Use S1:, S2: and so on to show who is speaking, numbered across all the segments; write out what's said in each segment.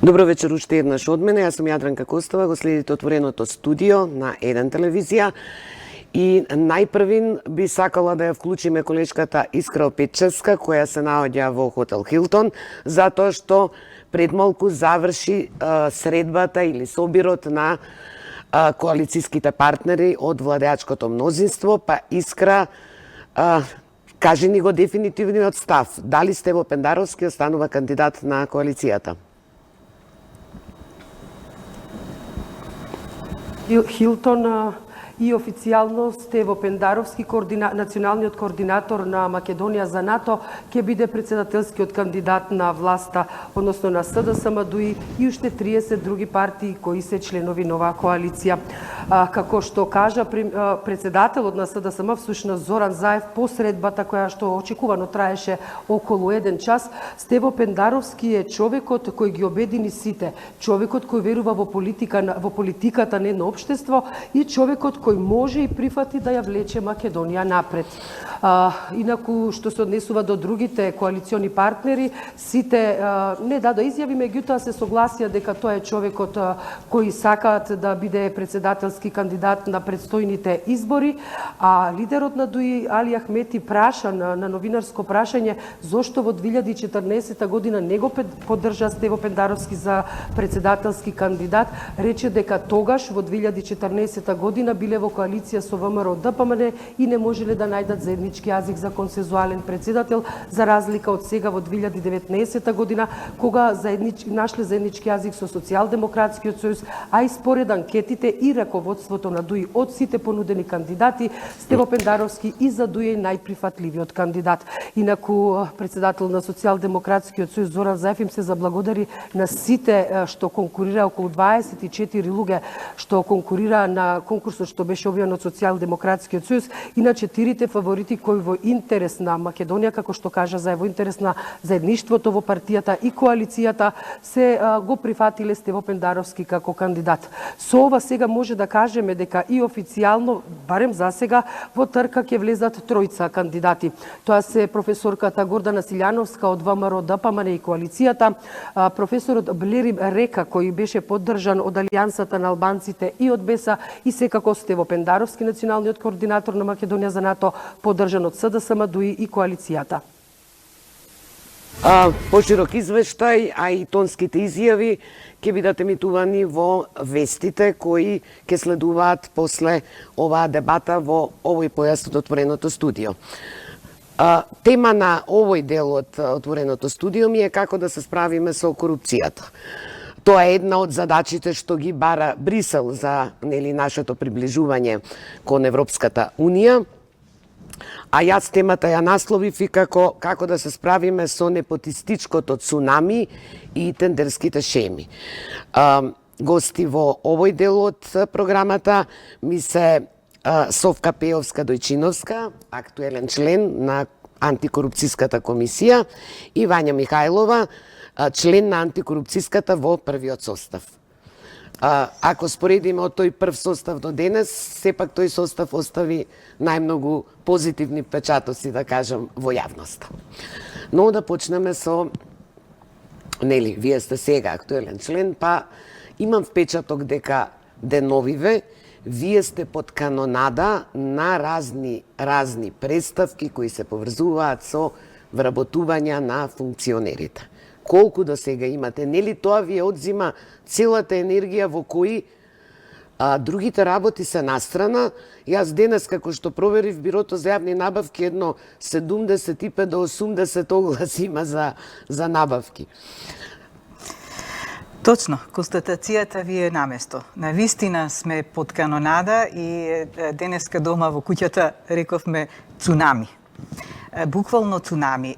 S1: Добро вечер уште еднаш од мене. Јас сум Јадранка Костова, го следите Отвореното студио на Еден телевизија. И најпрвин би сакала да ја вклучиме колешката Искра Опетчевска, која се наоѓа во хотел Хилтон, затоа што пред малку заврши средбата или собирот на коалицијските партнери од владеачкото мнозинство, па Искра, кажи ни го дефинитивниот став. Дали Стево Пендаровски останува кандидат на коалицијата?
S2: Хилтон и официјално Стево Пендаровски, националниот координатор на Македонија за НАТО, ќе биде председателскиот кандидат на власта, односно на СДСМ-ДУИ и уште 30 други партии кои се членови на оваа коалиција. Како што кажа председателот на СДСМ, всушност Зоран Заев, по средбата која што очекувано траеше околу 1 час, Стево Пендаровски е човекот кој ги обедини сите, човекот кој верува во политиката не на општество и човекот кој може и прифати да ја влече Македонија напред. Инаку, што се однесува до другите коалициони партнери, сите не даде изјави, меѓутоа се согласија дека тоа е човекот кој сакаат да биде председателски кандидат на предстојните избори, а лидерот на ДУИ Али Ахмети праша на новинарско прашање зошто во 2014 година не го поддржа Стево Пендаровски за председателски кандидат, рече дека тогаш во 2014 година биле во коалиција со ВМРО ДПМН и не можеле да најдат заеднички јазик за консензуален председател, за разлика од сега во 2019 година, кога нашле заеднички јазик со Социјалдемократскиот сојуз, а и според анкетите и раководството на ДУИ од сите понудени кандидати, Стево Пендаровски и за ДУИ е најприфатливиот кандидат. Инаку, председател на Социјалдемократскиот сојуз Зоран Заев им се заблагодари на сите што конкурира, околу 24 луѓе што конкурира на конкурсот што беше објавен од Социјалдемократскиот сојуз и на 4 фаворити кои во интерес на Македонија, како што кажа Заев, во интерес на заедништвото во партијата и коалицијата, се го прифатиле Стево Пендаровски како кандидат. Со ова сега може да кажеме дека и официјално, барем за сега, во трка ќе влезат тројца кандидати. Тоа се професорката Гордана Силјановска од ВМРО ДПМН и коалицијата, професорот Блери Река, кој беше поддржан од Алијансата на албанците и од БЕСА, и секако Стево Пендаровски, националниот координатор на Македонија за НАТО, поддржан од СДСМ, ДУИ и коалицијата.
S1: Поширок извештај, а и тонските изјави ќе бидат емитувани во вестите кои ќе следуваат после оваа дебата во овој појас од Отвореното студио. Тема на овој дел од Отвореното студио ми е како да се справиме со корупцијата. Тоа е една од задачите што ги бара Брисел за нашето приближување кон Европската Унија. А јас темата ја насловив и како да се справиме со непотистичкото цунами и тендерските шеми. Гости во овој дел од програмата ми се Совка Пејовска-Дојчиновска, актуелен член на Антикорупцијската комисија, и Вања Михајлова, член на Антикорупцијската во првиот состав. Ако споредиме од тој прв состав до денес, сепак тој состав остави најмногу позитивни впечатоци, да кажам, во јавноста. Но да почнеме со, вие сте сега актуелен член, па имам впечаток дека деновиве вие сте под канонада на разни представки кои се поврзуваат со вработување на функционерите. Колку до сега имате? Нели тоа ви одзима целата енергија во кои другите работи се настрана? Јас денес, како што проверив, Бирото за јавни набавки едно 75 до 80 огласи има за набавки.
S3: Точно, констатацијата ви е наместо. Навистина сме под канонада и денеска дома во куќата рековме цунами. Буквално цунами,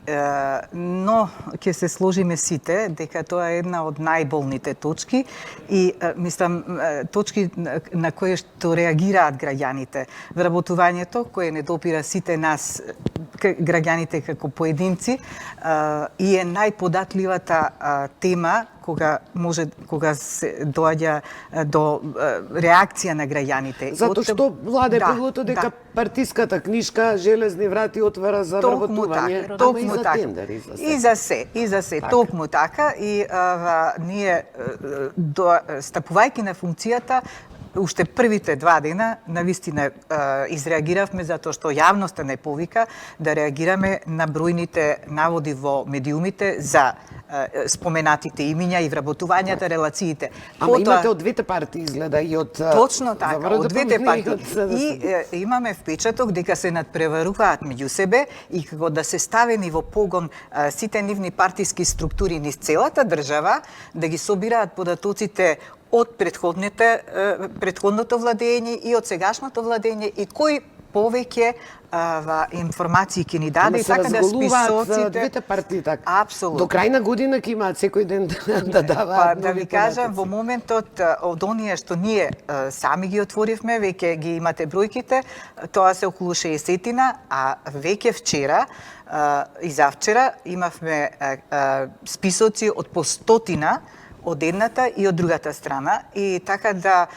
S3: но ќе се сложиме сите дека тоа е една од најболните точки и мислам точки на кои што реагираат граѓаните. Вработувањето кое не допира сите нас граѓаните како поединци и е најподатливата тема кога се доаѓа до реакција на граѓаните.
S1: Затоа што влада е поглото дека партиската книжка железни врати отвара за вработување,
S3: токму
S1: и за
S3: така.
S1: тендери, за
S3: И за се, токму така. И ние, стапувајќи на функцијата, уште првите 2 дена навистина изреагиравме затоа што јавноста не повика да реагираме на бројните наводи во медиумите за споменатите имиња и вработувањата, релациите.
S1: Ама имате од двете партии изгледа и од
S3: Точно така, од двете партии.
S1: И
S3: И имаме впечаток дека се надпреваруваат меѓу себе и како да се ставени во погон сите нивни партиски структури низ целата држава, да ги собираат податоците од претходното владење и од сегашното владење и кој повеќе информации ќе ни даде и така да списоците
S1: двете партии така.
S3: Апсолутно.
S1: До крај на година ќе имаат секој ден да даваат.
S3: Па да ви кажам, во моментот од оние што ние сами ги отворивме, веќе ги имате бројките, тоа се околу 60-тина, а веќе вчера и завчера имавме списоци од по 100-тина од едната и од другата страна, и така да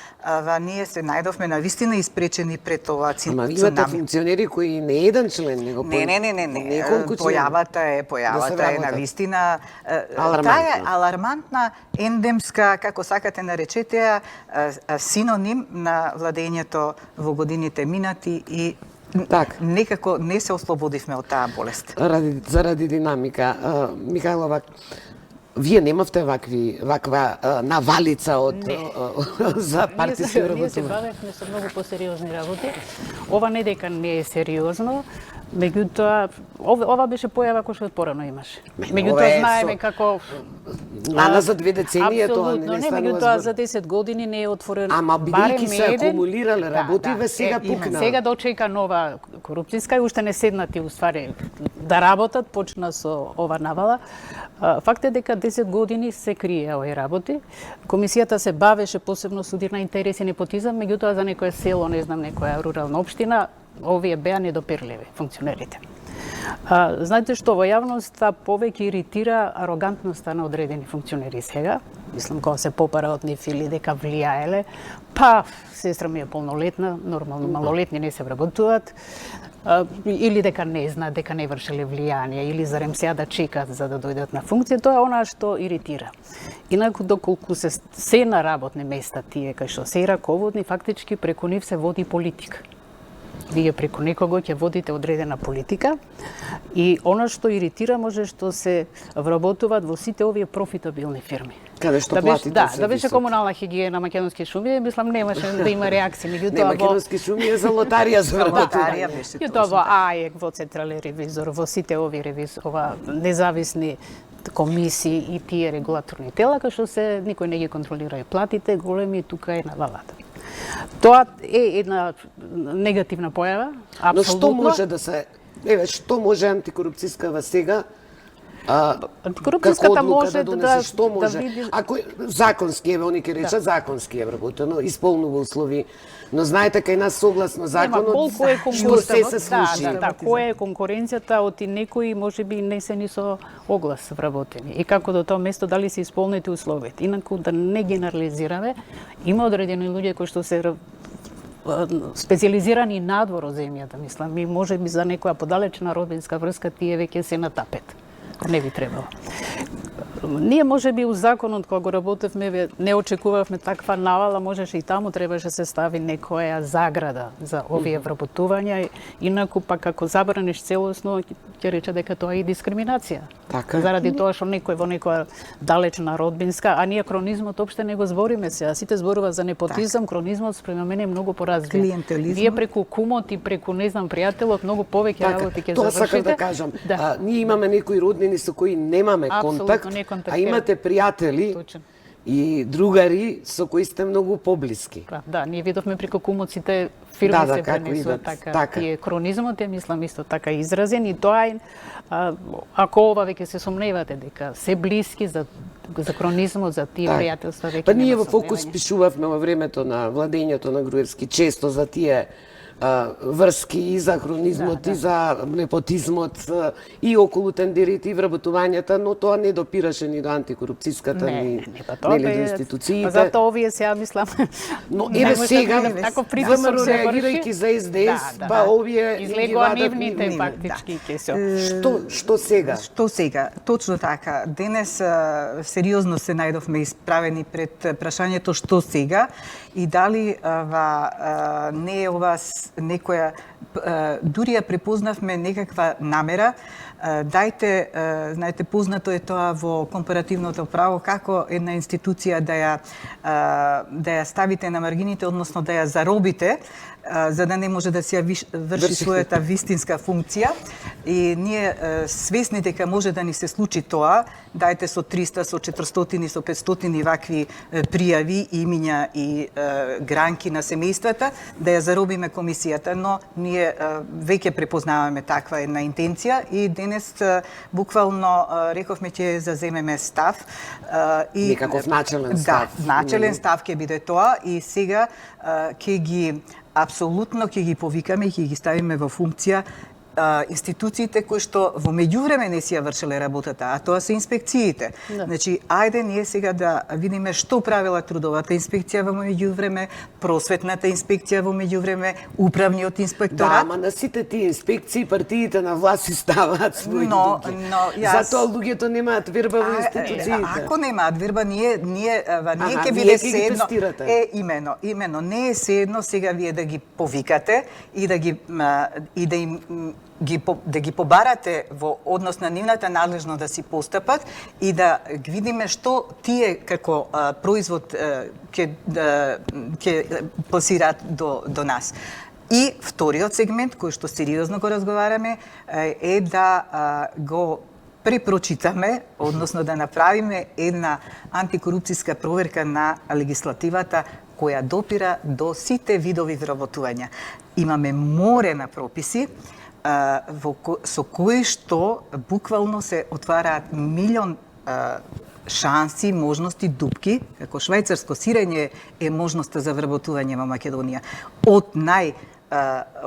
S3: ние се најдовме навистина испречени пред ова
S1: Ама имате
S3: цунами.
S1: функционери кои не е еден член, него
S3: Не.
S1: неколку члени.
S3: Појавата е навистина
S1: Алармантна.
S3: таа е алармантна, ендемска, како сакате наречете ја, синоним на владењето во годините минати и
S1: Така.
S3: некако не се ослободивме од таа болест.
S1: Заради динамика. Михајлова, вие немавте ваква навалица од за партиски
S4: Ние се
S1: вработување.
S4: бавевме со многу посериозни работи. Ова не дека не е сериозно, меѓутоа ова беше појава која што порано имаше.
S1: ова е
S4: Меѓутоа знаеме
S1: со-
S4: како
S1: Нана за 2 децении тоа
S4: апсолутно
S1: не
S4: не,
S1: станува
S4: меѓутоа
S1: збор.
S4: за 10 години не е отворен
S1: Ама бидејќи
S4: барем
S1: се
S4: еден.
S1: акумулирале работиве, сега пукна.
S4: Сега дочека нова корупцијска и уште не седнати уствари да работат, почна со ова навала. Факт е дека 10 години се крие овие работи. Комисијата се бавеше посебно судир на интереси и непотизам, меѓутоа за некое село, не знам, некоја рурална општина, овие беа недоперливи функционерите. Знаете што, во јавноста повеќе иритира арогантноста на одредени функционери сега. Мислам, кога се попара од нив или дека влијаеле. Па, сестра ми е полнолетна, нормално малолетни не се вработуваат. Или дека не знаат, дека не вршеле влијание, или зарем сега да чекат за да дојдат на функција, тоа е она што иритира. Инаку, доколку се на работни места тие кај што се раководни, фактички преку нив се води политика. Вие преку некого ќе водите одредена политика и она што иритира може што се вработуваат во сите овие профитабилни фирми.
S1: Каде што
S4: Да
S1: платите
S4: беше,
S1: се
S4: да беше
S1: високи.
S4: комунална хигиена македонски шуми, мислам немаше да има реакција,
S1: Не,
S4: меѓутоа во
S1: македонски шуми е за лотарија за
S3: Лотарија
S1: вработување.
S3: беше
S4: и тоа
S3: точно
S4: во
S3: така.
S4: АЕК, во Централен ревизор, во сите овие независни комисии и тие регулаторни тела, кај што се никој не ги контролира и платите, големи тука е навалата. Тоа е една негативна појава,
S1: Но
S4: апсолутно.
S1: што може да се што може антикорупцијскава сега
S4: Антикорупцијската
S1: како одлука
S4: може
S1: донесе, што
S4: да
S1: може?
S4: види.
S1: Ако законски еве они ќе речат законски е вработено, исполнува услови, но знаете кај нас согласно законот
S4: колку е
S1: што се се
S4: да,
S1: слуши.
S4: да, која е конкуренцијата од и некои можеби не се ни со оглас вработени. И како до тоа место дали се исполнети условите. Инаку да не генерализираме, има одредени луѓе кои што се специализирани надвор од земјата, мислам, и можеби за некоја подалечна родбинска врска тие веќе се на тапет. Не би требало. Ние можеби у законот кога го работевме не очекувавме таква навала, можеше и таму требаше се стави некоја заграда за овие вработувања, инаку пак ако забраниш целосно ќе рече дека тоа е и дискриминација.
S1: Така е.
S4: Заради тоа што некој во некоја далечна родбинска, а ние кронизмот опште не го збориме сега. Сите зборува за непотизам, кронизмот спрема мене е многу поразвиен.
S3: Клиентелизмот.
S4: Вие преку кумот и преку не знам пријателот многу повеќе работи ќе
S1: тоа
S4: завршите.
S1: сакам да кажам.
S4: Да.
S1: Ние имаме некои роднини со кои немаме
S4: Апсолутно
S1: контакт,
S4: не
S1: а
S4: контактираме.
S1: имате пријатели
S4: Точно.
S1: и другари со кои сте многу поблиски.
S4: Да, ние видовме преку кумоците фирми
S1: Да, да,
S4: се
S1: како
S4: пренесува
S1: идат,
S4: така.
S1: така.
S4: Тие кронизмот е, мислам, исто така изразен и тоа е, ако ова веќе се сомневате дека се блиски за кронизмот, за тие пријателства веќе
S1: Па ние
S4: нема
S1: во Фокус
S4: сомневање.
S1: пишувавме во времето на владењето на Груевски често за тие врски и за хронизмот, и за непотизмот, и околу тендерите и вработувањата, но тоа не допираше ни до антикорупцијската, ни до институциите.
S4: Затоа овие сега мислам.
S1: Но еве сега,
S4: ако притисок се
S1: реагирајќи за СДС, па овие
S4: излегува нивните фактички кесо.
S1: Што сега?
S3: Што сега? Точно така. Денес сериозно се најдовме исправени пред прашањето што сега и дали не е ова некоја дури ја препознавме некаква намера. Дајте, знаете, познато е тоа во компаративното право како една институција да ја ставите на маргините, односно да ја заробите, за да не може да се врши својата вистинска функција. И ние свесни дека може да ни се случи тоа, дајте со 300, со 400, со 500 вакви пријави, имиња и гранки на семејствата, да ја заробиме комисијата, но ние веќе препознаваме таква една интенција и денес буквално рековме ќе заземеме став.
S1: Некаков начелен став.
S3: Да, начелен став ќе биде тоа и сега ќе ги апсолутно ќе ги повикаме и ќе ги ставиме во функција институциите кои што во меѓувреме не си ја вршеле работата, а тоа се инспекциите. Да. Значи, ајде ние сега да видиме што правила трудовата инспекција во меѓувреме, просветната инспекција во меѓувреме, управниот инспекторат.
S1: Да, ама на сите тие инспекции партиите на власт си ставаат своји луѓе. Затоа луѓето немаат верба во институциите.
S3: Ако немаат верба, ние ќе биде се едно. Имено, не е се едно сега вие да ги повикате и да ги побарате во однос на нивната надлежност да си постапат и да видиме што тие како производ ќе пласираат до нас. И вториот сегмент, кој што сериозно го разговараме, е да го препрочитаме, односно да направиме една антикорупцијска проверка на легислативата која допира до сите видови вработувања. Имаме море на прописи со кои што буквално се отвараат милион шанси, можности, дупки, како швајцарско сирење е можноста за вработување во Македонија. Од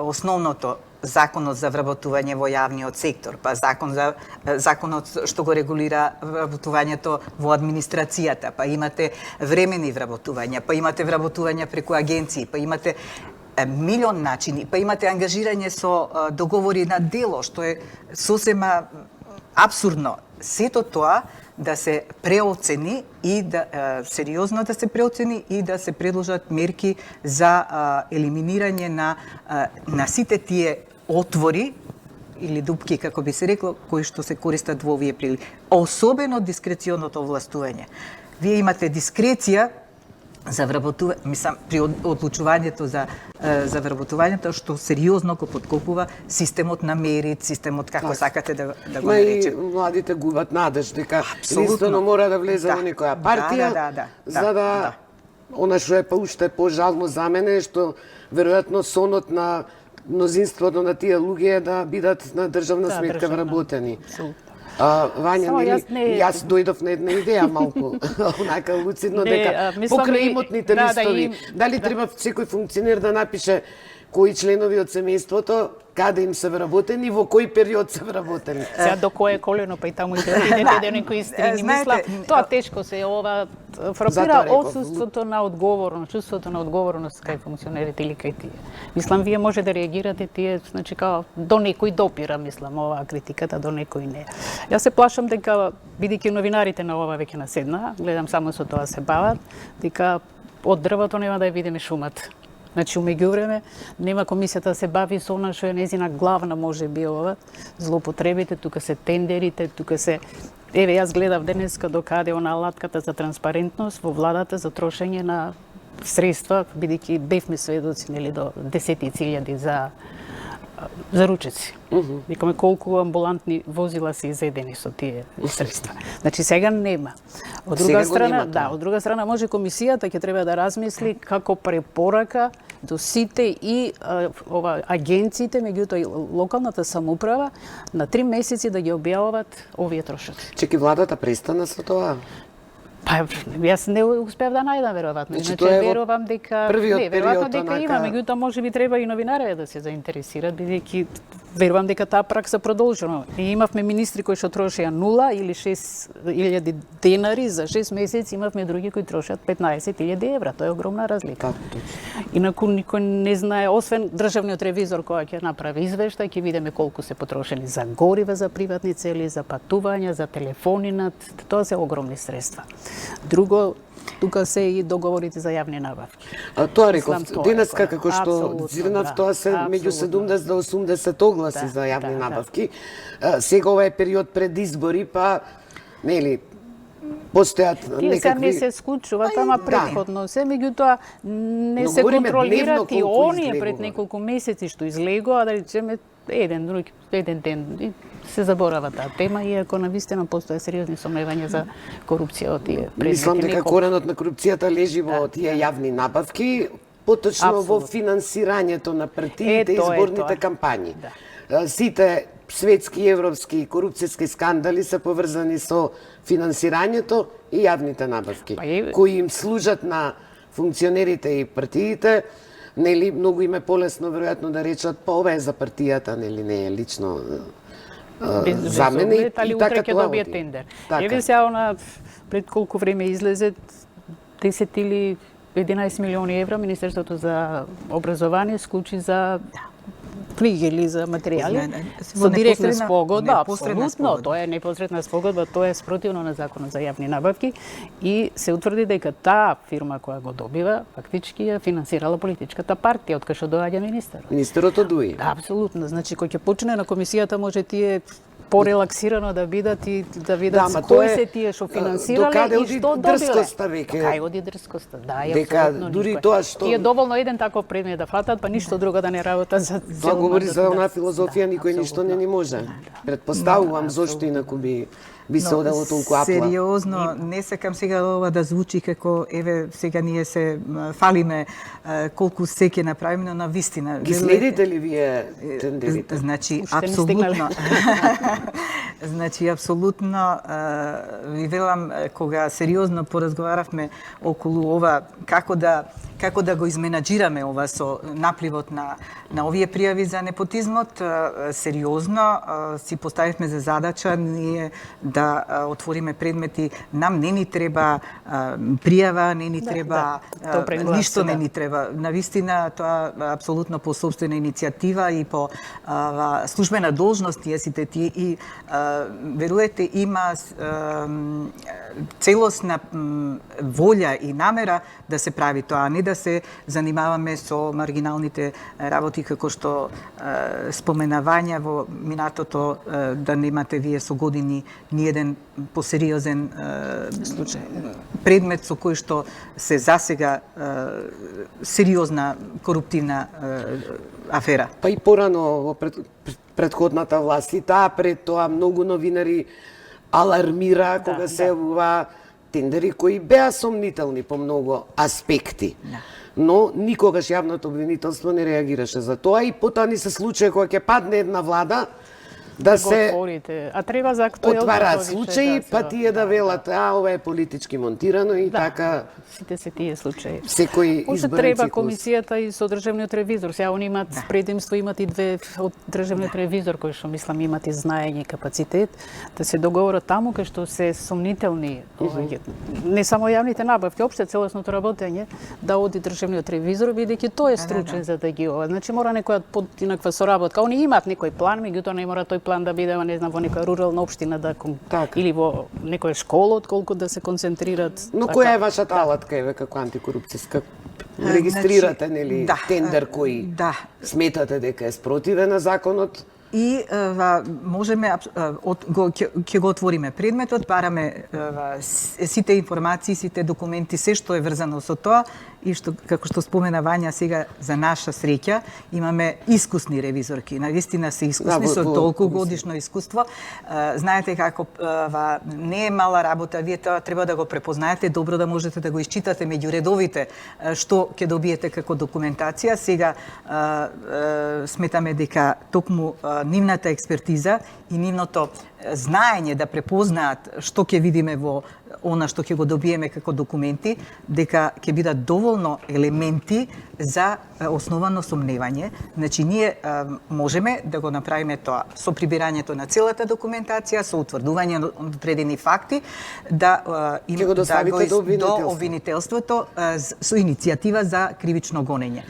S3: основното законот за вработување во јавниот сектор, па законот што го регулира вработувањето во администрацијата, па имате времени вработувања, па имате вработувања преку агенции, па имате милион начини, па имате ангажирање со договори на дело, што е сосема абсурдно. Сето тоа да се преоцени и да сериозно да се преоцени и да се предложат мерки за елиминирање на сите тие отвори или дупки, како би се рекло, кои што се користат во овие прилики. Особено дискреционото овластување. Вие имате дискреција за вработување, мислам, при одлучувањето за вработувањето, што сериозно го подкопува системот на мерит, системот како сакате да го наречем.
S1: Младите губат надеж дека единствено мора да влезе во некоја партија, за да она што е па уште пожално за мене, што веројатно сонот на мнозинството на тие луѓе да бидат на државна сметка вработени. Вања, јас дојдов на една идеја малку, онака луцидно, дека покрај имотните листови, дали треба секој функционер да напише кои членови од семејството, каде им се вработени, во кој период се вработени.
S4: Сега до кое колено, па и таму и да некои стрини. Мисла, тоа тешко се ова фрапира отсуството на одговорност, чувството на одговорност кај функционерите или кај тие. Мислам, вие може да реагирате тие, значи као до некој допира, мислам, оваа критиката, до некој не. Јас се плашам дека, бидејќи новинарите на ова веќе наседна, гледам само со тоа се бават, дека од дрвото нема да ја видиме шумата. Значи, умеѓувреме, нема комисијата да се бави со она што е незина главна можеби ова, злоупотребите, тука се тендерите, тука се... Еве, јас гледав денеска докаде она алатката за транспарентност во владата за трошење на средства, бидејќи бевме сведоци, нели, до десетици илјади за ручеци. Викаме колку амбулантни возила се изедени со тие средства. Значи сега нема. Од друга страна, од друга страна може комисијата ќе треба да размисли како препорака до сите и агенциите, меѓутоа и локалната самоуправа на 3 месеци да ги објавуваат овие трошоци.
S1: Чеки владата престана со тоа?
S4: Па, јас не успеав да најдам веројатно.
S1: Значи,
S4: Иначе
S1: тоа е во
S4: верувам дека
S1: првиот
S4: не, веројатно
S1: период,
S4: дека
S1: онака-
S4: има, меѓутоа можеби треба и новинарите да се заинтересираат, бидејќи верувам дека таа пракса продолжено. И имавме министри кои што трошеа 0 или 6.000 денари за 6 месеци, имавме други кои трошат 15.000 евра. Тоа е огромна разлика.
S1: Така, точно.
S4: Инаку никој не знае, освен државниот ревизор кој ќе направи извештај, ќе видиме колку се потрошени за гориво за приватни цели, за патувања, за телефони, тоа се огромни средства. Друго, тука се и договорите за јавни набавки.
S1: А тоа реков,
S4: Мислам, тоа е
S1: денеска
S4: кора.
S1: како што
S4: Апсолутно,
S1: зирнав,
S4: да.
S1: тоа се меѓу
S4: Апсолутно.
S1: 70 до 80 огласи
S4: Да,
S1: за јавни
S4: да,
S1: набавки. Сега ова е период пред избори, па нели постојат
S4: Тие сега не
S1: некакви
S4: се скучуваат, ама претходно се, меѓутоа не
S1: Но
S4: се
S1: говориме
S4: контролираат
S1: дневно
S4: и
S1: колку
S4: оние пред
S1: излегува.
S4: неколку месеци што излегува, да речеме еден ден и се заборава таа тема, иако навистина постоја сериозни сомневања за корупција од тие предмети.
S1: Мислам дека
S4: Неколку-
S1: коренот на корупцијата лежи во тие јавни набавки, поточно во
S4: Апсолутно.
S1: финансирањето на партиите и
S4: Тоа е
S1: изборните
S4: тоа.
S1: кампањи.
S4: Да.
S1: Сите светски и европски корупцијски скандали се поврзани со финансирањето и јавните набавки,
S4: Па и-
S1: кои им служат на функционерите и партиите. Нели многу им е полесно веројатно да речат па ова е за партијата, нели не е лично за мене
S4: оглед, али
S1: и
S4: утре
S1: така
S4: ќе
S1: тоа
S4: добие
S1: оди.
S4: тендер.
S1: Така.
S4: Еве сега она пред колку време излезе 10 или 11 милиони евра Министерството за образование склучи за книги или за материјали
S3: Во
S4: со директна
S3: непосредна-
S4: спогодба,
S3: непосредна
S4: апсолутно,
S3: спогодба.
S4: тоа е непосредна спогодба, тоа е спротивно на законот за јавни набавки и се утврди дека таа фирма која го добива фактички ја финансирала политичката партија од кај што доаѓа министер.
S1: Министерот одуи.
S4: Да, апсолутно. Значи, кој ќе почне на комисијата, може тие порелаксирано да бидат и да видат
S1: ама
S4: кои
S1: тоа е,
S4: се тие што финансирале
S1: докаде
S4: и
S1: оди
S4: што добиле.
S1: дрскоста веќе?
S4: Кај оди дрскоста, да, и
S1: Дека
S4: апсолутно
S1: дури
S4: никој.
S1: тоа што-
S4: Тие доволно еден таков предмет да фатат, па ништо друго да не работат за
S1: Тоа
S4: цел
S1: говори
S4: мандат,
S1: за
S4: да.
S1: онаа филозофија, никој ништо не ни може. Предпоставувам зошто инаку би се одело толку апла.
S3: Сериозно, не сакам сега ова да звучи како еве сега ние се фалиме колку се ќе направиме, но на вистина.
S1: Ги следите ли вие тендерите?
S3: Значи,
S4: Уште не
S3: апсолутно.
S4: стигнале.
S3: Значи, апсолутно, ви велам, кога сериозно поразговаравме околу ова, како да го изменаџираме ова со напливот на овие пријави за непотизмот, сериозно си поставивме за задача ние да отвориме предмети. Нам не ни треба пријава, не ни треба
S4: тоа прегласи,
S3: ништо не
S4: да.
S3: ни треба. Навистина, тоа апсолутно по собствена иницијатива и по службена должност тие сите тие и веруете има целосна волја и намера да се прави тоа, а не да се занимаваме со маргиналните работи како што споменавања во минатото да немате вие со години ниеден посериозен случај предмет со кој што се засега сериозна коруптивна афера.
S1: Па и порано во предходната власт и таа пред тоа многу новинари алармира кога се јавува тендери кои беа сомнителни по многу аспекти. Но никогаш јавното обвинителство не реагираше за тоа и потоа ни се случува кога ќе падне една влада да се
S4: отворите. А треба за актуелно
S1: отвараат
S4: повише,
S1: случаи,
S4: да,
S1: па тие да велат, ова е политички монтирано и така
S4: сите се тие случаи.
S1: секој
S4: Уште
S1: изборен
S4: треба
S1: циклус.
S4: комисијата и со државниот ревизор. Сега они имаат предимство, имат и две од државниот ревизор кои што мислам имат и знаење и капацитет да се договорат таму кај што се сомнителни не само јавните набавки, опште целосното работење да оди државниот ревизор бидејќи тој е стручен за да ги ова. Значи мора некоја подинаква соработка. Они имаат некој план, меѓутоа не мора тој план да биде, не знам, во некоја рурална општина да
S1: Така.
S4: или во некоја школа отколку да се концентрират.
S1: Но
S4: така.
S1: која е вашата алатка еве како антикорупцијска? Регистрирате нели
S3: да,
S1: тендер кој
S3: да.
S1: сметате дека е спротивен на законот?
S3: И можеме ќе го отвориме предметот, бараме сите информации, сите документи, се што е врзано со тоа и што како што спомена Вања сега за наша среќа имаме искусни ревизорки. Навистина се искусни со толку годишно искуство. Знаете како не е мала работа, вие тоа треба да го препознаете, добро да можете да го исчитате меѓу редовите што ќе добиете како документација. Сега сметаме дека токму нивната експертиза и нивното знаење да препознаат што ќе видиме во она што ќе го добиеме како документи, дека ќе бидат доволно елементи за основано сомневање. Значи, ние можеме да го направиме тоа со прибирањето на целата документација, со утврдување на одредени факти, да
S1: го доставите до
S3: обвинителството со иницијатива за кривично гонење.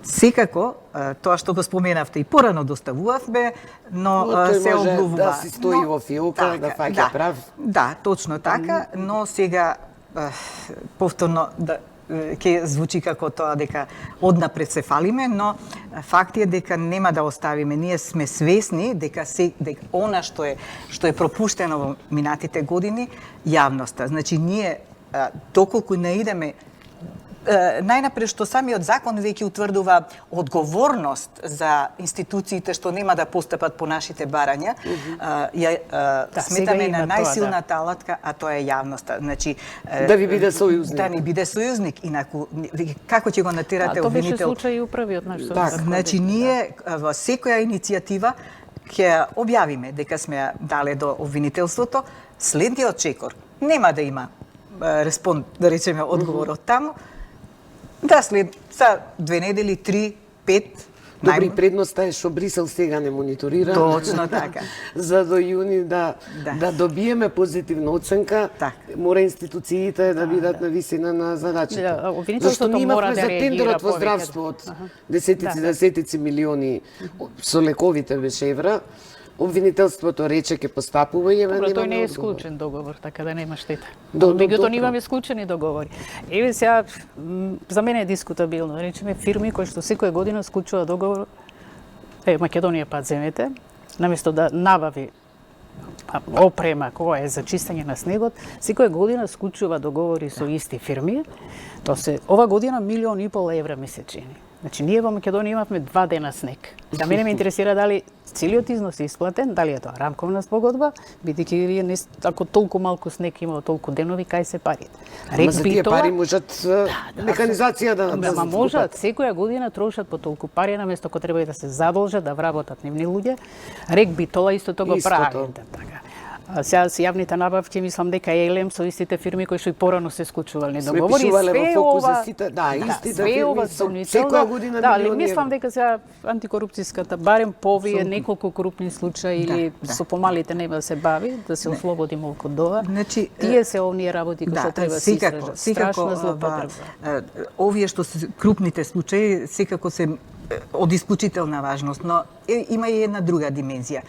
S3: Секако, тоа што го споменавте и порано доставувавме, но се облувува.
S1: Да си стои во филка, да фаќа прав.
S3: Да, точно така, но сега повторно ќе звучи како тоа дека однапред се фалиме, но факт е дека нема да оставиме. Ние сме свесни дека она што е пропуштено во минатите години, јавноста. Значи, ние доколку не идеме најнапред што самиот закон веќе утврдува одговорност за институциите што нема да постапат по нашите барања, сметаме на најсилната алатка, а тоа е јавноста. Значи,
S1: да ви биде сојузник.
S3: Да ни биде сојузник, инаку како ќе го натерате обвинител?
S4: Тоа беше случај и управиот наш сојузник.
S3: Значи, ние во секоја иницијатива ќе објавиме дека сме ја дале до обвинителството, следниот чекор нема да има да речеме одговор од таму. Да, след за 2 недели, 3, 5.
S1: Добри, предноста е што Брисел сега не мониторира.
S3: Точно така.
S1: За до јуни да добиеме позитивна оценка, мора институциите да бидат на висина на задачите. Зашто ние имавме за тендерот во здравството од десетици милиони со лековите беше евра. Обвинителството рече ќе постапува и
S4: добро, тој не е склучен договор, така да нема штета. Меѓутоа ние имаме склучени договори. Еве сега за мене е дискутабилно, речеме фирми кои што секоја година склучува договор. Македонија пат земете, наместо да набави опрема која е за чистење на снегот, секоја година склучува договори со исти фирми. Тоа се ова година 1,5 милиони евра месечини. Значи, ние во Македонија имавме 2 дена снег. За мене ме интересира дали целиот износ е исплатен, дали е тоа рамковна спогодба, бидејќи ако толку малку снег има толку денови, кај се парите?
S1: Ама за тие пари можат механизација да
S4: можат, секоја година трошат по толку пари, наместо ако треба да се задолжат да вработат нивни луѓе. Рек Битола истото го прави. Сега со јавните набавки мислам дека Елем со истите фирми кои што и порано се склучувални договори,
S1: све ова истите фирми секоја година
S4: милиони. Да, мислам дека сега антикорупцијската барем по овие неколку крупни случаи или со помалите нема да се бави, да се ослободи малку од ова.
S3: Значи,
S4: тие се овие работи кои што треба да се истражат. Страшна злоупотреба.
S3: Овие што се крупните случаи секако се од исклучителна важност, но има и една друга димензија.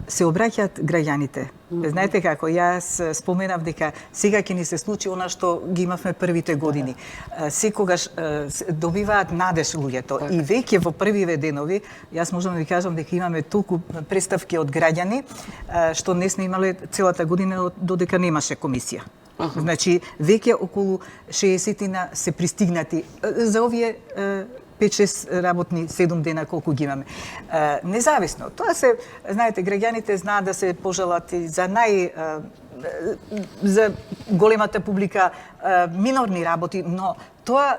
S3: Се обраќаат граѓаните. Знаете како, јас споменав дека сега ќе ни се случи она што ги имавме првите години. Секогаш добиваат надеж луѓето и веќе во првиве денови, јас можам да ви кажам дека имаме толку представки од граѓани што не сме имале целата година додека немаше комисија. Значи, веќе околу 60 се пристигнати за овие 5-6 работни 7 дена колку ги имаме. Независно. Тоа се, знаете, граѓаните знаат да се пожелат и за за големата публика минорни работи, но тоа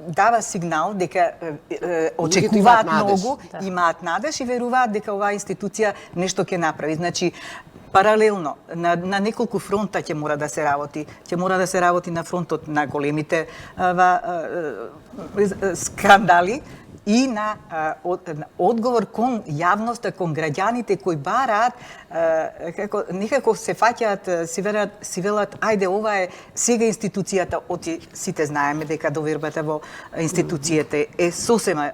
S3: дава сигнал дека очекуваат многу, имаат надеж и веруваат дека оваа институција нешто ќе направи. Значи, паралелно, на неколку фронта ќе мора да се работи. Ќе мора да се работи на фронтот на големите скандали и на одговор кон јавноста, кон граѓаните кои бараат, некако се фаќаат, си велат, ајде, ова е сега институцијата, оти сите знаеме дека довербата во институцијата е сосема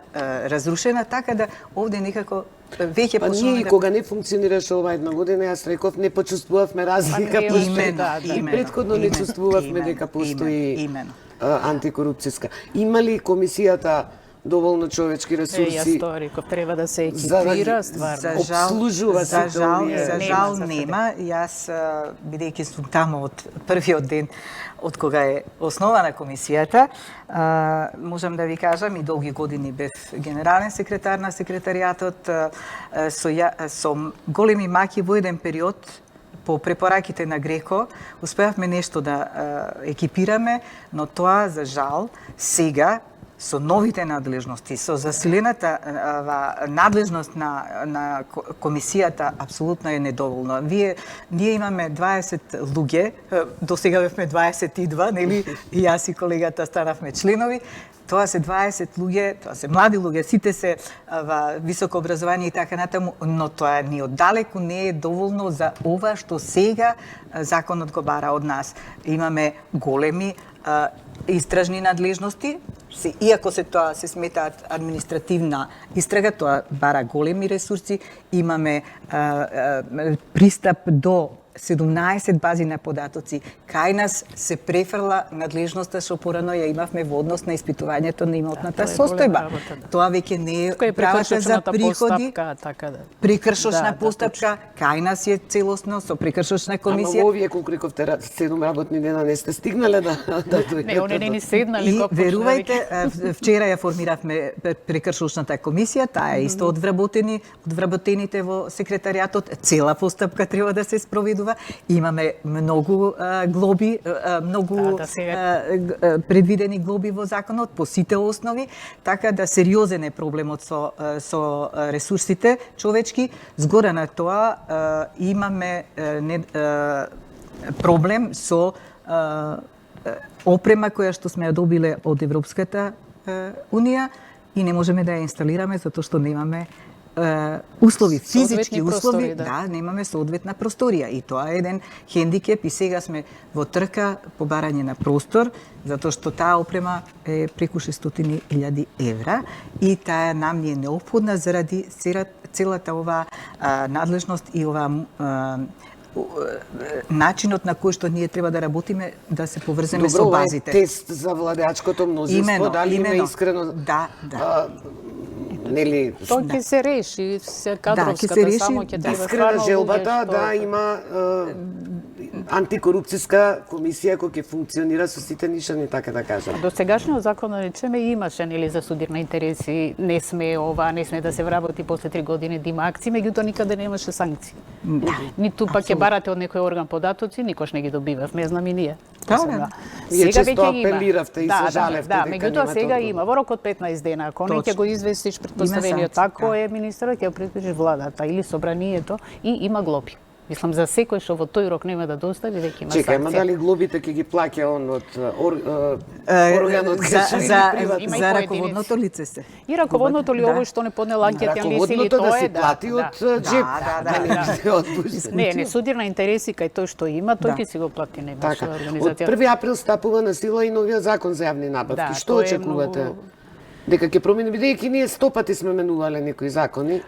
S3: разрушена, така да овде некако веќе
S1: почнуваме. Ние кога не функционираше ова една година, јас реков, не почувствувавме разлика, и претходно не чувствувавме дека постои антикорупцијска. Има ли комисијата доволно човечки ресурси?
S4: Јас тоа реков, треба да се екипира стварно.
S1: Обслужува се
S3: за жал нема. Јас, бидејќи сум таму од првиот ден од кога е основана комисијата, можам да ви кажам, и долги години бев генерален секретар на секретаријатот, со големи маки во еден период, по препораките на Греко, успеавме нешто да екипираме, но тоа, за жал, сега со новите надлежности, со засилената надлежност на комисијата, апсолутно е недоволно. Ние имаме 20 луѓе, до сега бевме 22, нели? И јас и колегата станавме членови. Тоа се 20 луѓе, тоа се млади луѓе, сите се во високо образование и така натаму, но тоа ни оддалеку не е доволно за ова што сега законот го бара од нас. Имаме големи истражни надлежности, иако тоа се сметаат административна истрага, тоа бара големи ресурси, имаме пристап до 17 бази на податоци. Кај нас се префрла надлежноста што порано ја имавме во однос на испитувањето на имотната состојба. Тоа веќе не е правата за приходи. Прекршочна постапка, кај нас е целосно со прекршочна комисија.
S1: Ама овие колку рековте 7 работни дена не сте стигнале да
S4: Не, они не ни седнали.
S3: И верувајте, вчера ја формиравме прекршочната комисија, таа е исто одвработените во секретаријатот, цела постапка треба да се спроведу. Имаме многу глоби, многу предвидени глоби во законот по сите основи, така да сериозен е проблемот со ресурсите човечки. Згора на тоа имаме проблем со опрема која што сме ја добиле од Европската Унија и не можеме да ја инсталираме затоа што немаме услови, физички услови, да, немаме соодветна просторија и тоа е еден хендикеп и сега сме во трка по барање на простор, затоа што таа опрема е преку 600.000 евра и таа нам ни е неопходна заради целата ова надлежност и ова начинот на кој што ние треба да работиме, да се поврземе со базите.
S1: Добро, тест за владеачкото мнозинство, дали има искрено...
S3: Да.
S1: Нели...
S4: Тоа ќе се реши, се кадровската, само ќе треба
S1: искрена желбата да има антикорупцијска комисија која ќе функционира со сите нишани, така да кажам.
S4: До сегашниот закон, да речеме, имаше нели за судир на интереси, не сме ова, не сме да се вработи после 3 години да има акции, меѓутоа никаде немаше санкции. Ниту пак ќе барате од некој орган податоци, никош не ги добивавме, знам и ние.
S1: Да. Сега веќе апелиравте и се жалевте дека
S4: меѓутоа сега има во рок од 15 дена, ако не ќе го известиш предпоставениот, ако е министерот ќе го предпишеш владата или собранието и има глоби. Мислам, за секој што во тој рок нема да достави, веќе има санкција.
S1: Чекај, ма дали глобите ќе ги плаќа он од органот
S3: за раководното лице се?
S4: И раководното ли овој што не поднел анкетен лист или тоа е,
S1: да се плати од джеп.
S4: Не, судир на интереси кај тој што има, тој ќе си го плати, немаш организација.
S1: Од 1 април стапува на сила и новиот закон за јавни набавки. Што очекувате? Дека ќе промени, бидејќи ние 100 пати сме менувале некои закони.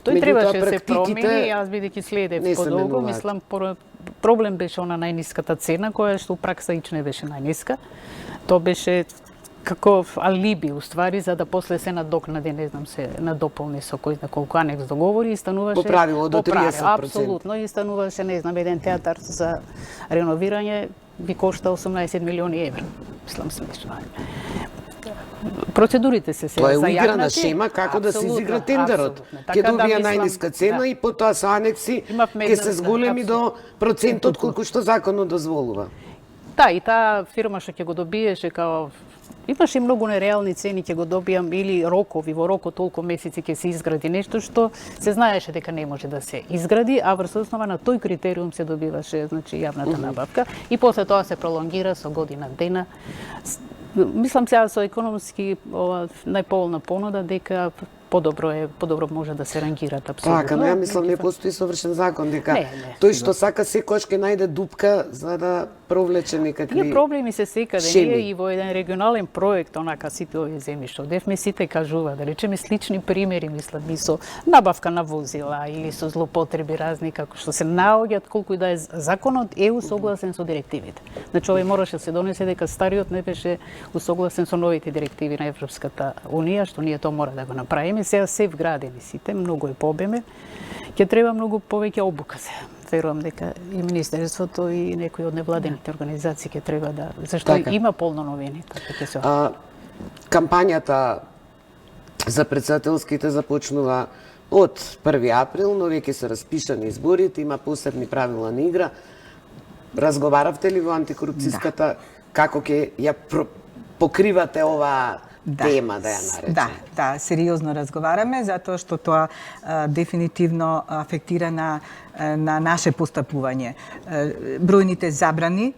S4: Тој требаше да се промени, јас бидејќи следев подолго, мислам, проблем беше она најниската цена, која што у пракса ич не беше најниска. Тоа беше како алиби, уствари, за да после се надокнади, не знам, се надополни со кој на колку анекс договори и стануваше...
S1: По правило до 30%.
S4: Апсолутно, и стануваше, не знам, еден театар за реновирање би кошта 18 милиони евра. Мислам, смешно. Процедурите се сега зајагнати.
S1: Тоа е уиграна шема како да се изигра тендерот. Ќе добија најниска цена и потоа со анекси ќе се зголеми до процентот колку што законот дозволува.
S4: Да, и таа фирма што ќе го добиеше као имаше многу нереални цени, ќе го добијам или рокови, во рок од толку месеци ќе се изгради нешто што се знаеше дека не може да се изгради, а врз основа на тој критериум се добиваше, значи, јавната набавка и после тоа се пролонгира со година дена. Мислам сега со економски најповолна понуда дека подобро може да се рангират апсолутно.
S1: Така, но ја мислам не постои совршен закон дека тој што сака секогаш ќе најде дупка за да провлече некакви
S4: Тие проблеми се секаде. Ние и во еден регионален проект, онака сите овие земјишта, одевме сите кажува, да речеме слични примери, мислам, и со набавка на возила или со злоупотреби разни, како што се наоѓаат колку и да е законот е усогласен со директивите. Значи овој мораше се донесе дека стариот не беше усогласен со новите директиви на Европската Унија, што ние тоа мора да го направиме. Сега се вградени сите, многу е по обеме. Ќе треба многу повеќе обука се. Верувам дека и Министерството и некои од невладените организации ќе треба да... Зашто има полно новини. Така ќе се...
S1: Кампањата за председателските започнува од 1 април, но веќе се распишани изборите, има посебни правила на игра. Разговаравте ли во антикорупцијската како ќе ја покривате ова тема, да ја наречем.
S3: Да, сериозно разговараме, затоа што тоа дефинитивно афектира на наше постапување. Бројните забрани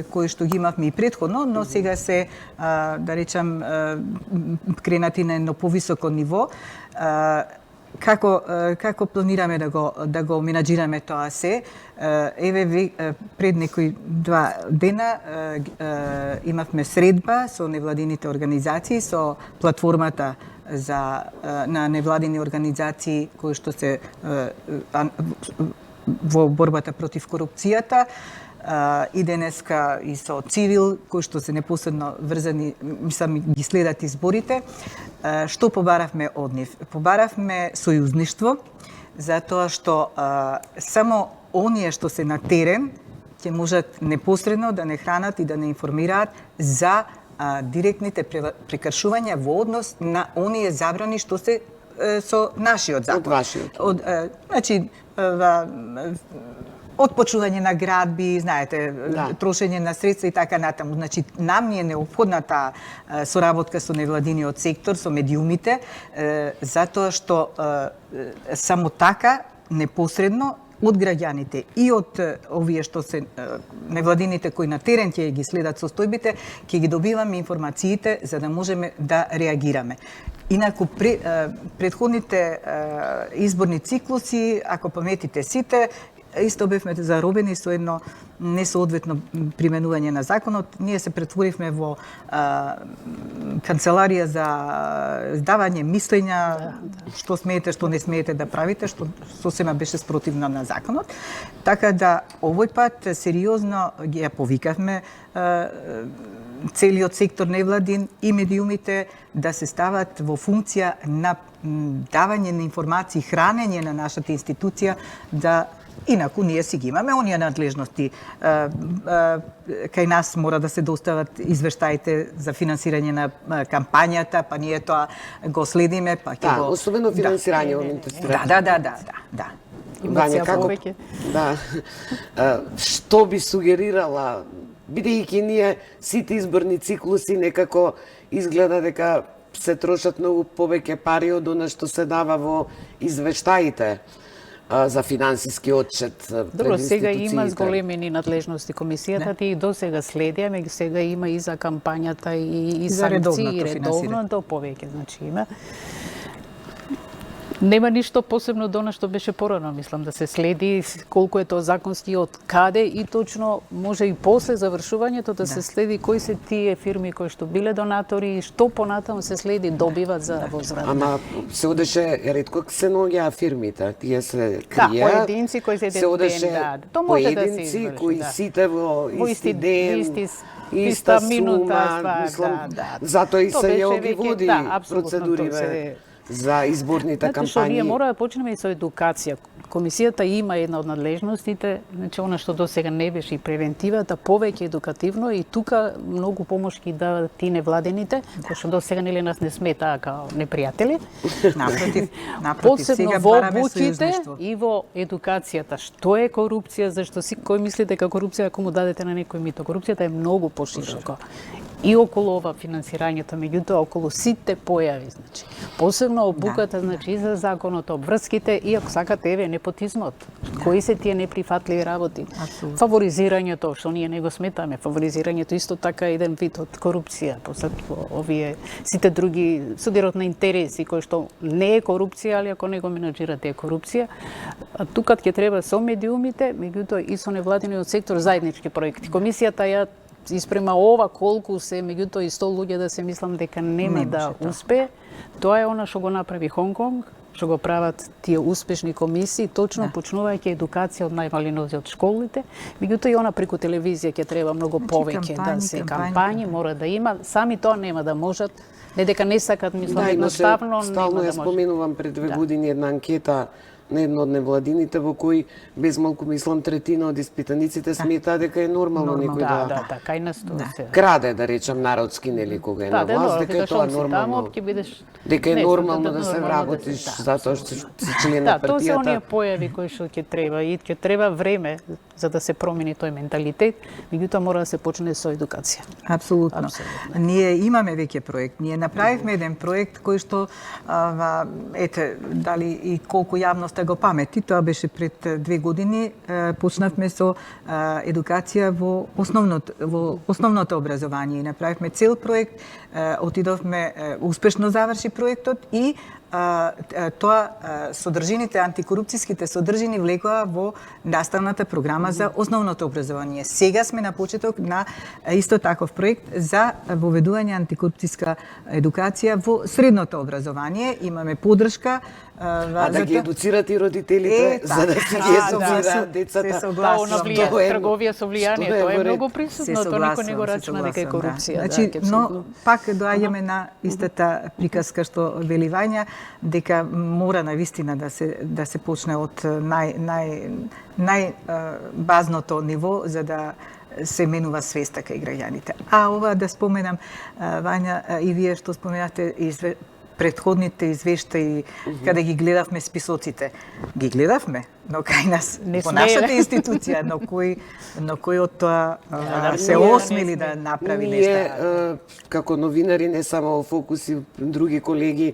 S3: кои што ги имавме и претходно, но сега се, да речам, кренати на едно повисоко ниво. Како планираме да го менаџираме тоа се? Еве пред некои 2 дена имавме средба со невладините организации, со платформата на невладини организации кои што се во борбата против корупцијата, и денеска и со цивил кои што се непосредно врзани, мислам, ги следат изборите. Што побаравме од нив? Побаравме сојузништво, затоа што само оние што се на терен ќе можат непосредно да не хранат и да не информираат за директните прекршувања во однос на оние забрани што се со нашиот закон.
S1: Од вашиот.
S3: Значи, отпочнување на градби, знаете, трошење на средства и така натаму. Значи, нам ни е неопходна таа соработка со невладиниот сектор, со медиумите, затоа што само така, непосредно, од граѓаните и од овие што се невладините кои на терен ќе ги следат состојбите, ќе ги добиваме информациите за да можеме да реагираме. Инаку, предходните изборни циклуси, ако паметите сите, исто бевме заробени со едно несоодветно применување на законот. Ние се претворивме во канцеларија за давање мислења, што смеете, што не смеете да правите, што сосема беше спротивно на законот. Така да, овој пат сериозно ги ја повикавме целиот сектор невладин и медиумите да се стават во функција на давање на информации, хранење на нашата институција, да инаку ние си ги имаме оние надлежности. Кај нас мора да се достават извештаите за финансирање на кампањата, па ние тоа го следиме, па ќе го...
S1: особено финансирање во индустрија.
S3: Да.
S1: Вања, како... Да. Што би сугерирала, бидејќи ние сите изборни циклуси некако изгледа дека се трошат многу повеќе пари од она што се дава во извештаите за финансиски отчет пред
S4: Добро, сега
S1: институциите.
S4: има зголемени надлежности комисијата, и до сега следи, ама сега има и за кампањата и
S3: за
S4: санкции, редовното повеќе, значи има. Нема ништо посебно до она што беше порано, мислам, да се следи колку е тоа законски, од каде и точно може и после завршувањето да се следи кои се тие фирми кои што биле донатори и што понатаму се следи добиват за возврат.
S1: Ама се одеше ретко се наоѓаа фирмите, тие се крија.
S4: Да, поединци кои се
S1: се одеше
S4: то може да се
S1: поединци
S4: изврши,
S1: кои сите во исти ден,
S4: иста минута,
S1: сума, мислам, затоа и се ја обводи процедури за изборните кампањи.
S4: Што ние мора да почнеме и со едукација. Комисијата има една од надлежностите, значи она што досега не беше и превентивата, повеќе едукативно, и тука многу помош ги дават ти невладените, кои што досега нели нас не сметаа као непријатели.
S3: Напротив,
S4: Посебно
S3: сега
S4: во
S3: бараме
S4: обучите
S3: сојузништво.
S4: и во едукацијата. Што е корупција, зашто кој мисли дека корупција ако му дадете на некој мито. Корупцијата е многу пошироко. И околу ова финансирањето, меѓутоа околу сите појави, значи. Посебно обуката, значи, и за законот, обврските и ако сакате, еве, непотизмот. Кои се тие неприфатливи работи?
S3: Апсолутно.
S4: Фаворизирањето, што ние не го сметаме, фаворизирањето исто така е еден вид од корупција. После овие сите други судирот на интереси кои што не е корупција, али ако не го менаџирате е корупција. А тука ќе треба со медиумите, меѓутоа и со невладиниот сектор заеднички проекти. Комисијата ја испрема ова колку се, меѓутоа и 100 луѓе да се мислам дека нема да успее. Тоа е она што го направи Хонконг, што го прават тие успешни комисии, точно почнувајќи едукација од најмалинози од школите. Меѓутоа и она преку телевизија ќе треба многу повеќе да се кампањи мора да има. Сами тоа нема да можат, не дека не сакат, мислам, едноставно
S1: стално
S4: нема
S1: ја
S4: да може.
S1: споменувам пред 2 години една анкета на едно од невладините во кој безмалку мислам третина од испитаниците сметаа дека е нормално некој
S4: Да, кај нас тоа се.
S1: краде, да речам народски, нели, кога е на власт, дека е тоа нормално. Дека е нормално да се вработиш затоа што си член на
S4: Да, тоа се оние
S1: партијата.
S4: појави кои што ќе треба и ќе треба време за да се промени тој менталитет, меѓутоа мора да се почне со едукација.
S3: Апсолутно. Ние имаме веќе проект. Ние направивме еден проект кој што ете дали и колку јавноста го памети, тоа беше пред 2 години, почнавме со едукација во основното образование и направивме цел проект, отидовме, успешно заврши проектот и тоа содржините, антикорупцијските содржини влегоа во наставната програма за основното образование. Сега сме на почеток на исто таков проект за воведување антикорупцијска едукација во средното образование. Имаме поддршка
S1: А да ги едуцират и родителите, за да си ги едуцираат децата.
S4: Да, она влија,
S1: Што е-
S4: трговија со влијание,
S1: што е
S4: тоа е
S1: во ред.
S4: многу присутно, тоа никој не го рачна дека е корупција.
S3: Значи,
S4: ќе се-
S3: но пак доаѓаме на истата приказка што вели Вања, дека мора навистина да се почне од најбазното ниво за да се менува свеста кај граѓаните. А ова да споменам, Вања, и вие што споменавте предходните извештаи, каде ги гледавме списоците. Ги гледавме, но кај нас,
S4: Не
S3: во
S4: смее.
S3: нашата институција, но кој од тоа се
S1: ние
S3: осмели да направи
S1: Ние,
S3: нешто.
S1: како новинари, не само во Фокус и други колеги,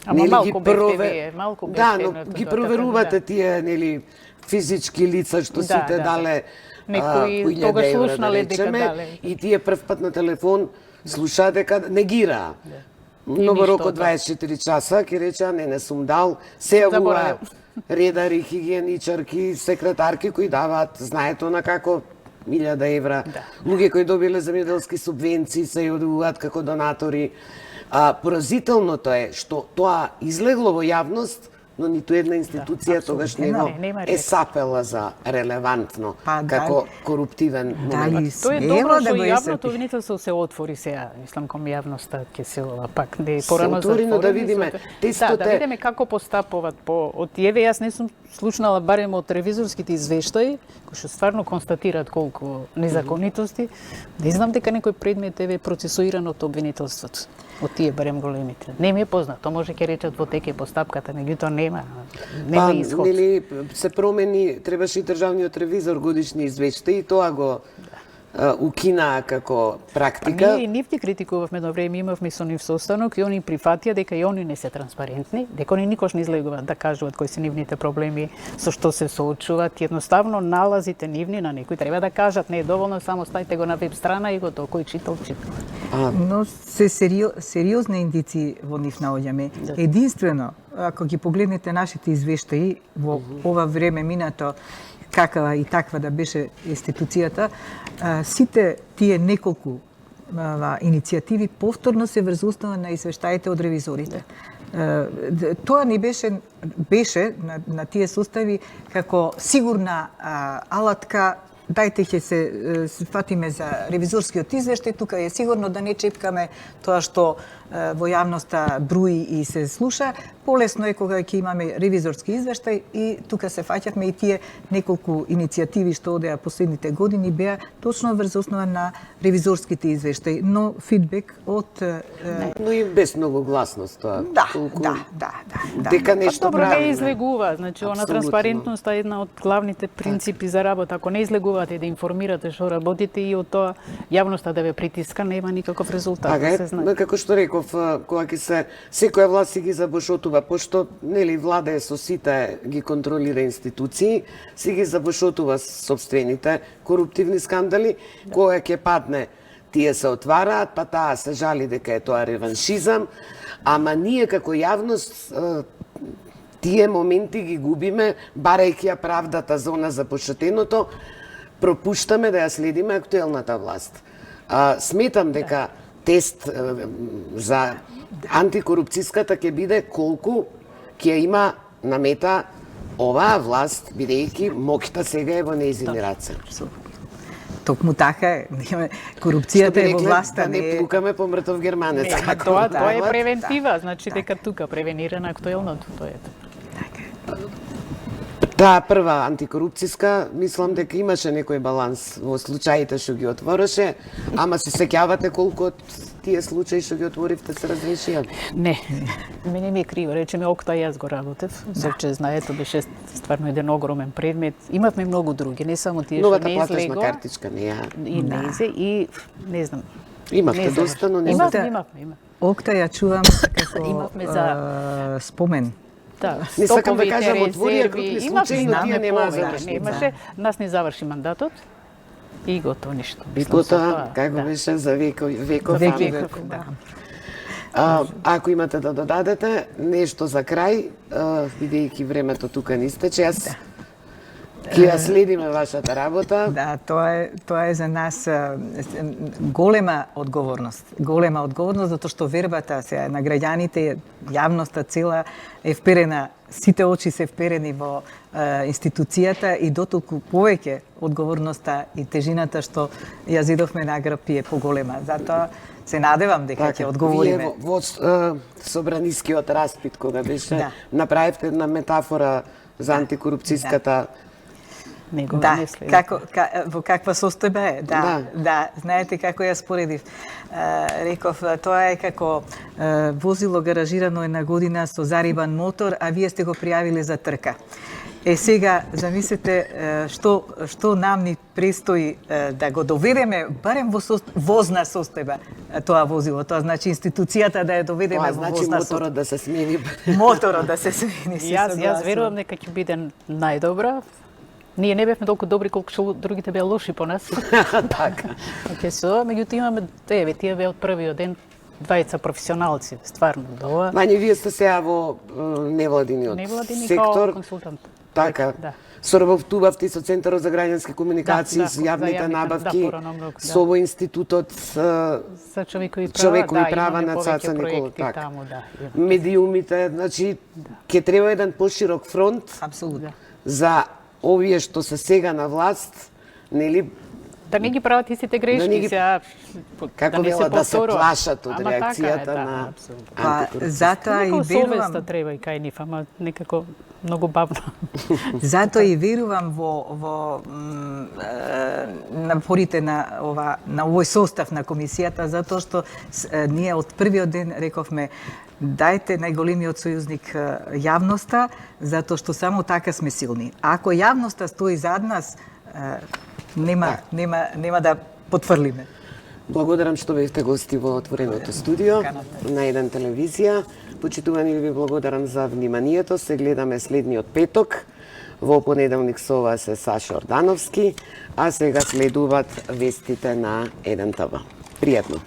S4: малку бевте вие, малку бевте
S1: Да, но
S4: на
S1: ги
S4: тоа,
S1: проверувате
S4: така,
S1: тие, нели, физички лица што сите
S4: да.
S1: дале
S4: Некои
S1: 1000
S4: тогаш
S1: евра,
S4: слушнале дека
S1: речеме,
S4: дале.
S1: и тие прв пат на телефон слушаа дека негираа. Но во
S4: ништо
S1: рок од
S4: од тоа.
S1: 24 часа ќе речеа не сум дал, се јавува
S4: Заборавил.
S1: редари, хигиеничарки, секретарки кои даваат, знаете на како 1000 евра. Луѓе кои добиле земјоделски субвенции се јавуваат како донатори. Поразителното е што тоа излегло во јавност, но ниту една институција тогаш не го
S4: нема
S1: е сапела за релевантно
S3: Па,
S1: како коруптивен
S3: Дали
S1: момент.
S4: Тоа е
S3: смело
S4: добро
S3: да
S4: што
S3: го
S4: јавното
S3: исцрпи?
S4: обвинителство се отвори сега, мислам кон јавноста ќе се ова пак не
S1: Се
S4: порано
S1: отвори, но да
S4: затворени,
S1: видиме
S4: Да,
S1: тестот
S4: да
S1: е-
S4: видиме како постапуваат по од еве јас не сум слушнала барем од ревизорските извештаи кои што стварно констатираат колку незаконитости. Не знам дека некој предмет еве процесуиран од обвинителството. Од тие барем големите. Не ми е познато, може ќе речат во теке постапката, меѓутоа нема исход.
S1: нели се промени, требаше и државниот ревизор годишни извештаи и тоа го укинаа како практика.
S4: Ние и нив ги критикувавме до време, имавме со нив состанок и они прифатија дека и они не се транспарентни, дека они никош не излегуваат да кажуваат кои се нивните проблеми, со што се соочуваат. Едноставно налазите нивни на некој треба да кажат, не е доволно само ставите го на веб страна и готово, кој читал.
S3: Но се сериозни индици во нив наоѓаме. Единствено, ако ги погледнете нашите извештаи во ова време минато, какава и таква да беше институцијата, сите тие неколку иницијативи повторно се врз основа на извештаите од ревизорите. Тоа ни беше на тие состави како сигурна алатка. Дајте ќе се фатиме за ревизорскиот извештај, тука е сигурно да не чепкаме тоа што во јавноста бруи и се слуша. Полесно е кога ќе имаме ревизорски извештај и тука се фаќавме и тие неколку иницијативи што одеа последните години беа точно врз основа на ревизорските извештаи, но фидбек од
S1: Но и без многу гласност тоа.
S3: да.
S1: Дека нешто
S4: Добро не
S1: правиме.
S4: излегува, значи она
S1: Апсолутно.
S4: транспарентноста е една од главните принципи за работа. Ако не излегувате да информирате што работите и од тоа јавноста да ве притиска, нема никаков резултат,
S1: Така
S4: да
S1: е,
S4: се знае.
S1: како што реков, кога ќе се секоја власт си ги забошотува, пошто нели влада е со сите ги контролира институции, си ги забошотува собствените коруптивни скандали, кога ќе падне тие се отвараат, па таа се жали дека е тоа реваншизам, ама ние како јавност тие моменти ги губиме, барајќи ја правдата за она запошетеното, пропуштаме да ја следиме актуелната власт. Сметам дека тест за антикорупцијската ќе биде колку ќе има намета оваа власт, бидејќи моќта сега е во нејзини раце.
S3: Токму така е. Корупцијата е во власта,
S1: да не плукаме по мртов германец.
S4: Тоа е превентива, значи дека тука превенира на актуелното, тоа е.
S1: Таа прва антикорупцијска, мислам дека имаше некој баланс во случаите што ги отвореше, ама се сеќавате колку од тие случаи што ги отворивте се разрешија?
S4: Не, мене ми е криво. Речеме Окта, јас го работев. Зовче знаете, беше стварно еден огромен предмет. Имавме многу други, не само тие што
S1: Новата
S4: не
S1: платежна
S4: излегоа.
S1: картичка не ја.
S4: И не изе, и не знам.
S1: Имавте
S4: не
S1: доста, но не
S4: Имавме.
S3: Окта ја чувам како
S4: Имавме за-
S3: спомен.
S4: Да,
S1: Не сакам да
S4: стоковите
S1: кажам отворија
S4: резерви,
S1: крупни
S4: имавме
S1: случаи, но тие немаа
S4: повеќе,
S1: завршница.
S4: немаше. Нас не заврши мандатот и готово ништо.
S1: И
S4: Мислам, со
S1: тоа,
S4: тоа,
S1: како
S4: да.
S1: беше, за веков,
S3: Веков,
S4: да.
S1: Ако имате да додадете нешто за крај, бидејќи времето тука не истече, јас ќе ја следиме вашата работа.
S3: Да, тоа е за нас голема одговорност. Голема одговорност затоа што вербата се на граѓаните, јавноста цела е вперена, сите очи се вперени во институцијата и дотолку повеќе одговорноста и тежината што ја зидовме на грб е поголема. Затоа се надевам дека ќе одговориме.
S1: Вие во собранискиот распит, кога беше,
S3: Да.
S1: направивте една метафора за антикорупцијската.
S4: Него
S3: Да,
S4: не следи.
S3: во каква состојба е. Да, знаете како ја споредив. Реков, тоа е како возило гаражирано една година со зарибан мотор, а вие сте го пријавиле за трка. Сега, замислете што нам ни престои да го доведеме барем во возна состојба тоа возило. Тоа значи институцијата да ја доведеме
S1: Тоа
S3: во
S1: значи
S3: возна
S1: моторот да се смени.
S3: Моторот да се смени.
S4: Јас верувам дека ќе биде најдобра. Ние не бевме толку добри колку што другите беа лоши по нас.
S1: Така.
S4: Оке со, меѓутоа имаме тие беа од првиот ден двајца професионалци, стварно до
S1: Мање, вие сте сега во невладиниот сектор.
S4: као консултант.
S1: Така.
S4: Да.
S1: Соработувавте со Центарот за граѓански комуникации,
S4: Да,
S1: со
S4: за
S1: јавните
S4: јавните,
S1: набавки,
S4: да, порано многу, да.
S1: со во институтот
S4: За човекови права,
S1: човекови
S4: да,
S1: права
S4: имаме
S1: на
S4: повеќе
S1: Цаца Никола.
S4: проекти
S1: Така.
S4: таму, да.
S1: Медиумите, значи, ќе треба еден поширок фронт
S3: Апсолутно.
S1: за овие што се сега на власт, нели,
S4: Да не ги прават истите грешки,
S1: Да не ги-
S4: сега
S1: како
S4: да не
S1: вела,
S4: се
S1: да се
S4: повторува.
S1: плашат од
S4: Ама така е,
S1: реакцијата
S4: да,
S1: на
S4: апсолутно.
S1: антикорупцијата.
S3: Затоа и
S4: Некако
S3: верувам.
S4: совеста треба и кај нив, ама некако многу бавно.
S3: Затоа и верувам во напорите на овој состав на комисијата, затоа што ние од првиот ден рековме дајте најголемиот сојузник јавноста, затоа што само така сме силни. Ако јавноста стои зад нас, нема да потврлиме.
S1: Благодарам што бевте гости во отвореното студио на Еден телевизија. Почитувани ви благодарам за вниманието. Се гледаме следниот петок. Во понеделник со вас е Саша Ордановски, а сега следуваат вестите на Еден ТВ. Пријатно!